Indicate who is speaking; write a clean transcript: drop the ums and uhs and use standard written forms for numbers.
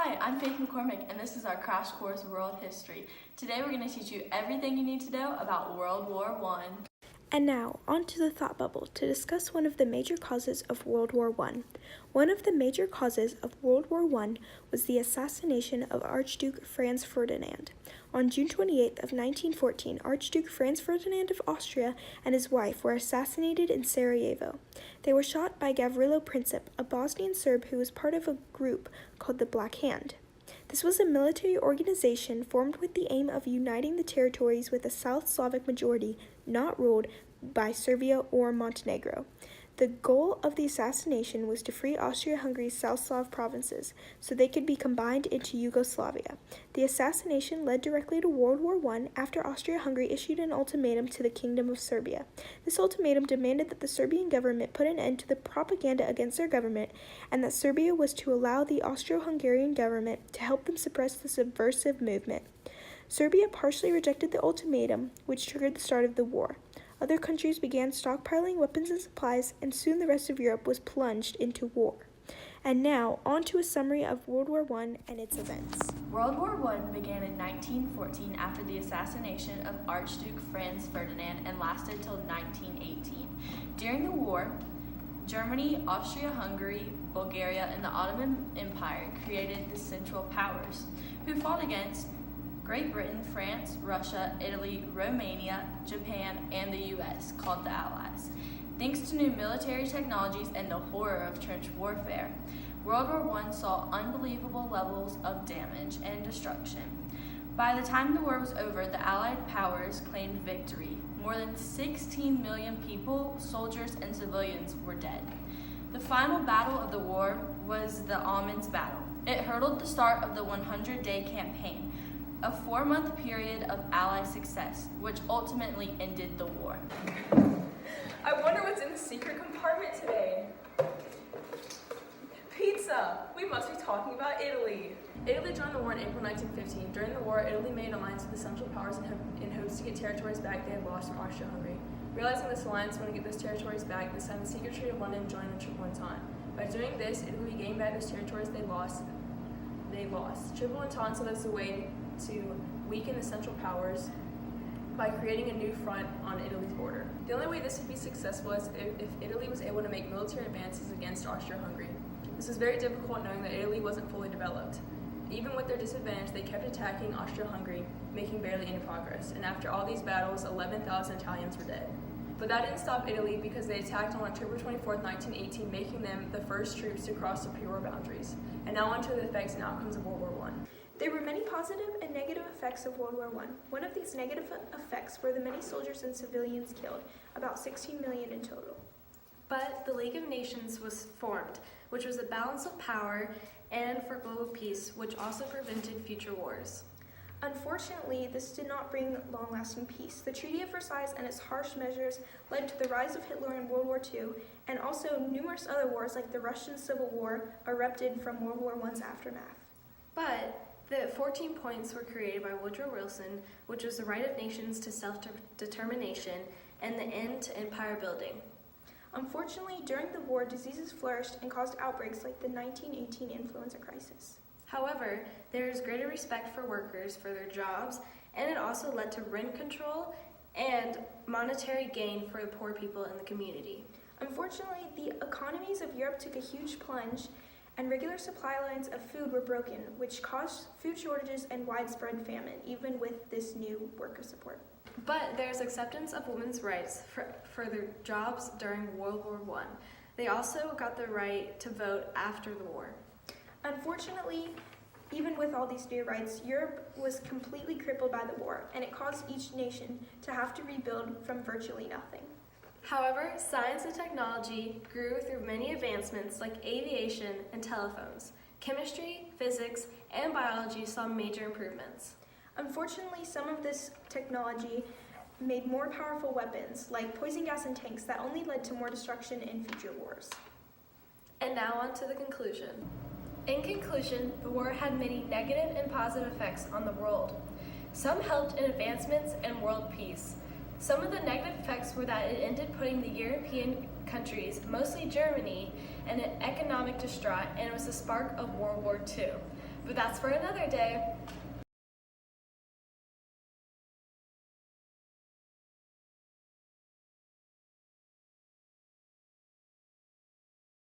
Speaker 1: Hi, I'm Faith McCormick, and this is our Crash Course World History. Today we're going to teach you everything you need to know about World War I.
Speaker 2: And now, on to the thought bubble to discuss one of the major causes of World War I. One of the major causes of World War I was the assassination of Archduke Franz Ferdinand. On June 28th of 1914, Archduke Franz Ferdinand of Austria and his wife were assassinated in Sarajevo. They were shot by Gavrilo Princip, a Bosnian Serb who was part of a group called the Black Hand. This was a military organization formed with the aim of uniting the territories with a South Slavic majority not ruled by Serbia or Montenegro. The goal of the assassination was to free Austria-Hungary's South Slav provinces so they could be combined into Yugoslavia. The assassination led directly to World War I after Austria-Hungary issued an ultimatum to the Kingdom of Serbia. This ultimatum demanded that the Serbian government put an end to the propaganda against their government and that Serbia was to allow the Austro-Hungarian government to help them suppress the subversive movement. Serbia partially rejected the ultimatum, which triggered the start of the war. Other countries began stockpiling weapons and supplies, and soon the rest of Europe was plunged into war. And now, on to a summary of World War I and its events.
Speaker 1: World War I began in 1914 after the assassination of Archduke Franz Ferdinand and lasted till 1918. During the war, Germany, Austria-Hungary, Bulgaria, and the Ottoman Empire created the Central Powers, who fought against Great Britain, France, Russia, Italy, Romania, Japan, and the U.S., called the Allies. Thanks to new military technologies and the horror of trench warfare, World War I saw unbelievable levels of damage and destruction. By the time the war was over, the Allied powers claimed victory. More than 16 million people, soldiers, and civilians were dead. The final battle of the war was the Amiens Battle. It heralded the start of the 100-day campaign, a 4-month period of Allied success, which ultimately ended the war.
Speaker 3: I wonder what's in the secret compartment today. Pizza! We must be talking about Italy. Italy joined the war in April 1915. During the war, Italy made an alliance with the Central Powers in hopes to get territories back they had lost from Austria-Hungary. Realizing this alliance wanted to get those territories back, they signed the secret Treaty of London and joined the Triple Entente. By doing this, Italy gained back those territories they lost. Triple Entente saw this as a way to weaken the Central Powers by creating a new front on Italy's border. The only way this would be successful is if Italy was able to make military advances against Austria-Hungary. This was very difficult knowing that Italy wasn't fully developed. Even with their disadvantage, they kept attacking Austria-Hungary, making barely any progress. And after all these battles, 11,000 Italians were dead. But that didn't stop Italy because they attacked on October 24, 1918, making them the first troops to cross the pre-war boundaries. And now on to the effects and outcomes of World War I.
Speaker 2: There were many positive and negative effects of World War I. One of these negative effects were the many soldiers and civilians killed, about 16 million in total.
Speaker 4: But the League of Nations was formed, which was a balance of power and for global peace, which also prevented future wars.
Speaker 2: Unfortunately, this did not bring long-lasting peace. The Treaty of Versailles and its harsh measures led to the rise of Hitler in World War II, and also numerous other wars like the Russian Civil War erupted from World War I's aftermath.
Speaker 4: But the 14 points were created by Woodrow Wilson, which was the right of nations to self-determination and the end to empire building.
Speaker 2: Unfortunately, during the war, diseases flourished and caused outbreaks like the 1918 influenza crisis.
Speaker 4: However, there is greater respect for workers for their jobs, and it also led to rent control and monetary gain for the poor people in the community.
Speaker 2: Unfortunately, the economies of Europe took a huge plunge, and regular supply lines of food were broken, which caused food shortages and widespread famine, even with this new worker support.
Speaker 4: But there's acceptance of women's rights for their jobs during World War I. They also got the right to vote after the war.
Speaker 2: Unfortunately, even with all these new rights, Europe was completely crippled by the war, and it caused each nation to have to rebuild from virtually nothing.
Speaker 4: However, science and technology grew through many advancements like aviation and telephones. Chemistry, physics, and biology saw major improvements.
Speaker 2: Unfortunately, some of this technology made more powerful weapons, like poison gas and tanks, that only led to more destruction in future wars.
Speaker 4: And now on to the conclusion. In conclusion, the war had many negative and positive effects on the world. Some helped in advancements and world peace. Some of the negative effects were that it ended putting the European countries, mostly Germany, in an economic distraught, and it was the spark of World War II. But that's for another day.